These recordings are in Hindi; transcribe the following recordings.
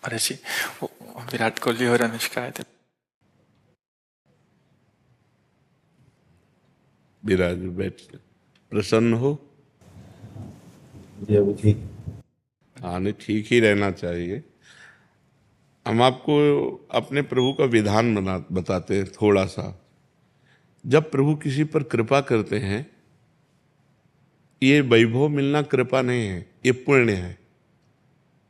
महर्षि, विराट कोहली और अनुष्का आए थे। विराज बैठ प्रसन्न हो। जी अभी ठीक। हाँ, नहीं ठीक ही रहना चाहिए। हम आपको अपने प्रभु का विधान बताते हैं थोड़ा सा। जब प्रभु किसी पर कृपा करते हैं, ये वैभव मिलना कृपा नहीं है, ये पुण्य है।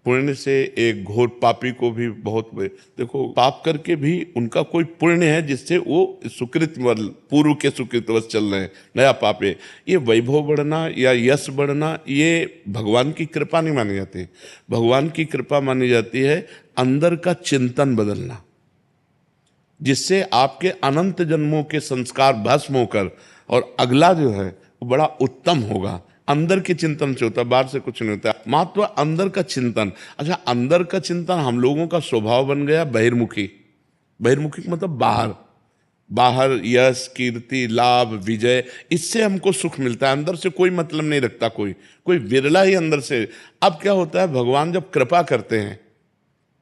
पुण्य से एक घोर पापी को भी देखो, पाप करके भी उनका कोई पुण्य है जिससे वो सुकृत पूर्व के सुकृतवश चल रहे हैं, नया पाप है। ये वैभव बढ़ना या यश बढ़ना ये भगवान की कृपा नहीं मानी जाती। भगवान की कृपा मानी जाती है अंदर का चिंतन बदलना, जिससे आपके अनंत जन्मों के संस्कार भस्म होकर और अगला जो है वो बड़ा उत्तम होगा। अंदर के चिंतन से होता है, बाहर से कुछ नहीं होता। महत्व अंदर का चिंतन। अच्छा, अंदर का चिंतन हम लोगों का स्वभाव बन गया बहिर्मुखी। बहिर्मुखी मतलब बाहर, बाहर यश कीर्ति लाभ विजय, इससे हमको सुख मिलता है। अंदर से कोई मतलब नहीं रखता कोई, कोई विरला ही अंदर से। अब क्या होता है, भगवान जब कृपा करते हैं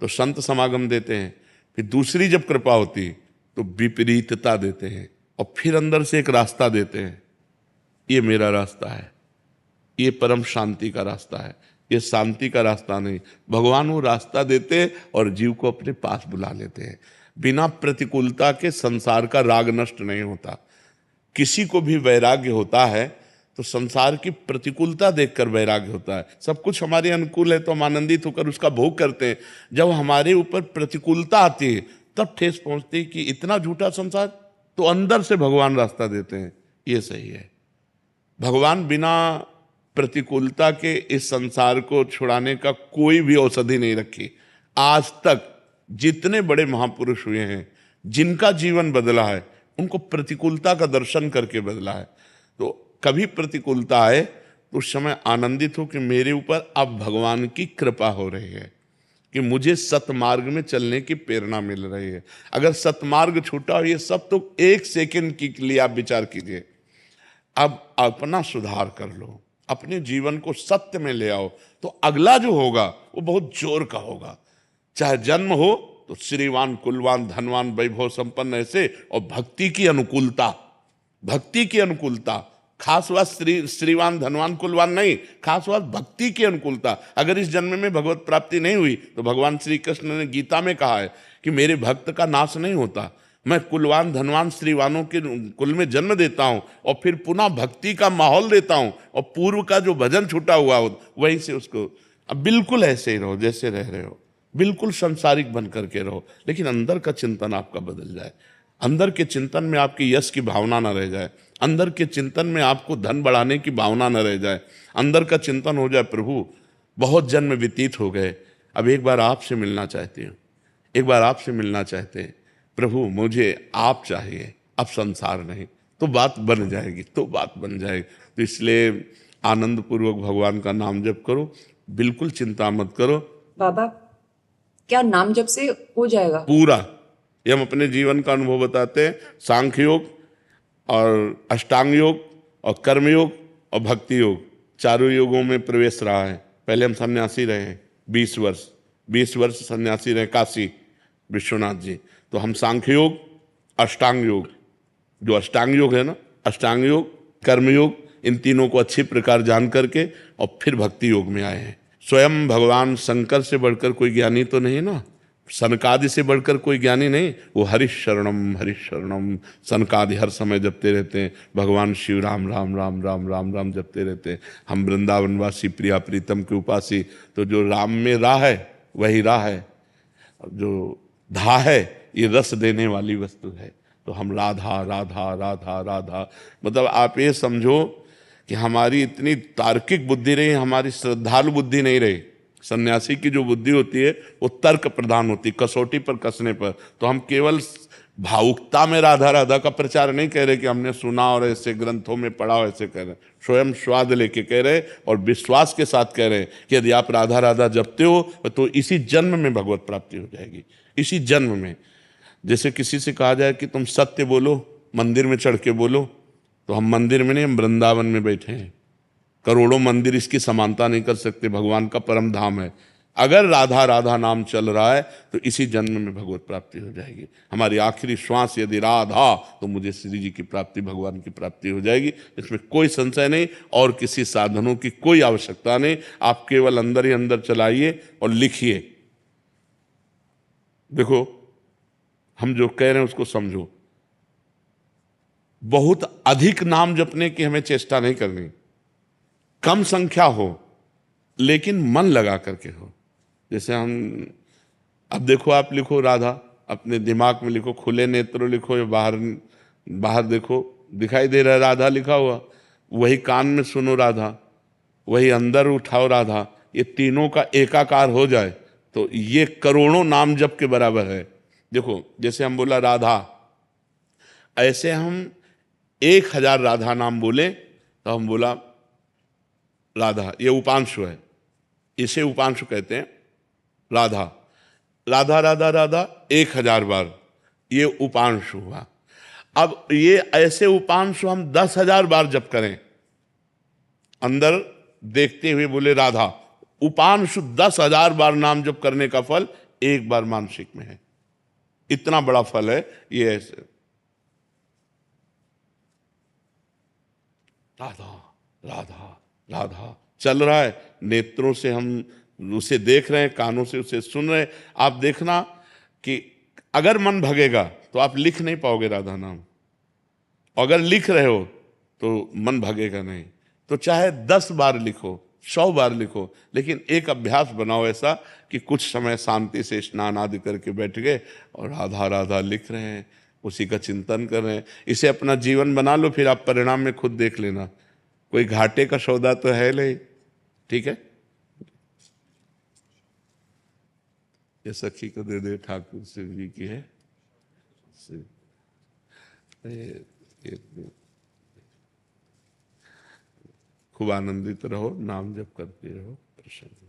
तो संत समागम देते हैं, फिर दूसरी जब कृपा होती तो विपरीतता देते हैं, और फिर अंदर से एक रास्ता देते हैं। ये मेरा रास्ता है, ये परम शांति का रास्ता है, ये शांति का रास्ता नहीं। भगवान वो रास्ता देते और जीव को अपने पास बुला लेते हैं। बिना प्रतिकूलता के संसार का राग नष्ट नहीं होता। किसी को भी वैराग्य होता है तो संसार की प्रतिकूलता देखकर वैराग्य होता है। सब कुछ हमारे अनुकूल है तो हम आनंदित होकर उसका भोग करते हैं। जब हमारे ऊपर प्रतिकूलता आती है तब ठेस पहुंचती है कि इतना झूठा संसार, तो अंदर से भगवान रास्ता देते हैं। ये सही है। भगवान बिना प्रतिकूलता के इस संसार को छुड़ाने का कोई भी औषधि नहीं रखी। आज तक जितने बड़े महापुरुष हुए हैं, जिनका जीवन बदला है, उनको प्रतिकूलता का दर्शन करके बदला है। तो कभी प्रतिकूलता आए तो उस समय आनंदित हो कि मेरे ऊपर अब भगवान की कृपा हो रही है, कि मुझे सतमार्ग में चलने की प्रेरणा मिल रही है। अगर सतमार्ग छूटा हो, ये सब तो एक सेकंड के लिए आप विचार कीजिए। अब अपना सुधार कर लो, अपने जीवन को सत्य में ले आओ, तो अगला जो होगा वो बहुत जोर का होगा। चाहे जन्म हो तो श्रीवान कुलवान धनवान वैभव संपन्न ऐसे, और भक्ति की अनुकूलता, भक्ति की अनुकूलता। खास बात श्रीवान धनवान कुलवान नहीं, खास बात भक्ति की अनुकूलता। अगर इस जन्म में भगवत प्राप्ति नहीं हुई तो भगवान श्री कृष्ण ने गीता में कहा है कि मेरे भक्त का नाश नहीं होता। मैं कुलवान धनवान श्रीवानों के कुल में जन्म देता हूं और फिर पुनः भक्ति का माहौल देता हूं, और पूर्व का जो भजन छूटा हुआ हो वहीं से उसको। अब बिल्कुल ऐसे ही रहो जैसे रह रहे हो, बिल्कुल संसारिक बन करके रहो, लेकिन अंदर का चिंतन आपका बदल जाए। अंदर के चिंतन में आपकी यश की भावना न रह जाए, अंदर के चिंतन में आपको धन बढ़ाने की भावना न रह जाए। अंदर का चिंतन हो जाए, प्रभु बहुत जन्म व्यतीत हो गए, अब एक बार आपसे मिलना चाहती हूँ, एक बार आपसे मिलना चाहते हैं प्रभु, मुझे आप चाहिए, अब संसार नहीं। तो बात बन जाएगी, तो बात बन जाएगी। तो इसलिए आनंद पूर्वक भगवान का नाम जप करो, बिल्कुल चिंता मत करो। बाबा, क्या नाम जप से हो जाएगा? पूरा, ये हम अपने जीवन का अनुभव बताते हैं। सांख्य योग और अष्टांग योग और कर्म योग और भक्ति योग, चारों योगों में प्रवेश रहा है। पहले हम सन्यासी रहे हैं 20 वर्ष सन्यासी रहे काशी विश्वनाथ जी। तो हम सांख्य योग, अष्टांग योग, जो अष्टांग योग है ना, अष्टांग योग कर्मयोग, इन तीनों को अच्छी प्रकार जान करके और फिर भक्ति योग में आए हैं। स्वयं भगवान शंकर से बढ़कर कोई ज्ञानी तो नहीं ना, सनकादि से बढ़कर कोई ज्ञानी नहीं। वो हरिशरणम सनकादि हर समय जपते रहते हैं। भगवान शिव राम राम राम राम राम राम जपते रहते हैं। हम वृंदावनवासी प्रिया प्रीतम के उपासी, तो जो राम में राह है वही राह है, जो धा है ये रस देने वाली वस्तु है। तो हम राधा राधा राधा राधा, मतलब आप ये समझो कि हमारी इतनी तार्किक बुद्धि रही, हमारी श्रद्धालु बुद्धि नहीं रही। सन्यासी की जो बुद्धि होती है वो तर्क प्रधान होती, कसौटी पर कसने पर। तो हम केवल भावुकता में राधा राधा का प्रचार नहीं कह रहे कि हमने सुना और ऐसे ग्रंथों में पढ़ा, ऐसे कह रहे, स्वयं स्वाद लेके कह रहे और विश्वास के साथ कह रहे कि यदि आप राधा राधा जपते हो तो इसी जन्म में भगवत प्राप्ति हो जाएगी, इसी जन्म में। जैसे किसी से कहा जाए कि तुम सत्य बोलो, मंदिर में चढ़ के बोलो, तो हम मंदिर में नहीं, हम वृंदावन में बैठे हैं। करोड़ों मंदिर इसकी समानता नहीं कर सकते, भगवान का परम धाम है। अगर राधा राधा नाम चल रहा है तो इसी जन्म में भगवत प्राप्ति हो जाएगी। हमारी आखिरी श्वास यदि राधा, तो मुझे श्री जी की प्राप्ति, भगवान की प्राप्ति हो जाएगी, इसमें कोई संशय नहीं। और किसी साधनों की कोई आवश्यकता नहीं। आप केवल अंदर ही अंदर चलाइए और लिखिए। देखो, हम जो कह रहे हैं उसको समझो। बहुत अधिक नाम जपने की हमें चेष्टा नहीं करनी, कम संख्या हो लेकिन मन लगा करके हो। जैसे हम, अब देखो, आप लिखो राधा, अपने दिमाग में लिखो, खुले नेत्रों लिखो या बाहर बाहर देखो, दिखाई दे रहा है राधा लिखा हुआ। वही कान में सुनो राधा, वही अंदर उठाओ राधा। ये तीनों का एकाकार हो जाए तो ये करोड़ों नाम जप के बराबर है। देखो, जैसे हम बोला राधा, ऐसे हम 1000 राधा नाम बोले तो हम बोला राधा, ये उपांशु है, इसे उपांशु कहते हैं। राधा राधा राधा राधा 1000 बार, ये उपांशु हुआ। अब ये ऐसे उपांशु हम 10,000 बार जप करें, अंदर देखते हुए बोले राधा, उपांशु 10,000 बार नाम जप करने का फल एक बार मानसिक में है। इतना बड़ा फल है ये। ऐसे राधा राधा राधा चल रहा है, नेत्रों से हम उसे देख रहे हैं, कानों से उसे सुन रहे हैं। आप देखना कि अगर मन भगेगा तो आप लिख नहीं पाओगे राधा नाम, अगर लिख रहे हो तो मन भगेगा नहीं। तो चाहे 10 बार लिखो, 100 बार लिखो, लेकिन एक अभ्यास बनाओ ऐसा कि कुछ समय शांति से स्नान आदि करके बैठ गए और राधा राधा लिख रहे हैं, उसी का चिंतन कर रहे हैं। इसे अपना जीवन बना लो, फिर आप परिणाम में खुद देख लेना। कोई घाटे का सौदा तो है नहीं। ठीक है, ये सखी को दे दे, ठाकुर शिव जी की है। खूब आनंदित रहो, नाम जप करते रहो, प्रसन्न।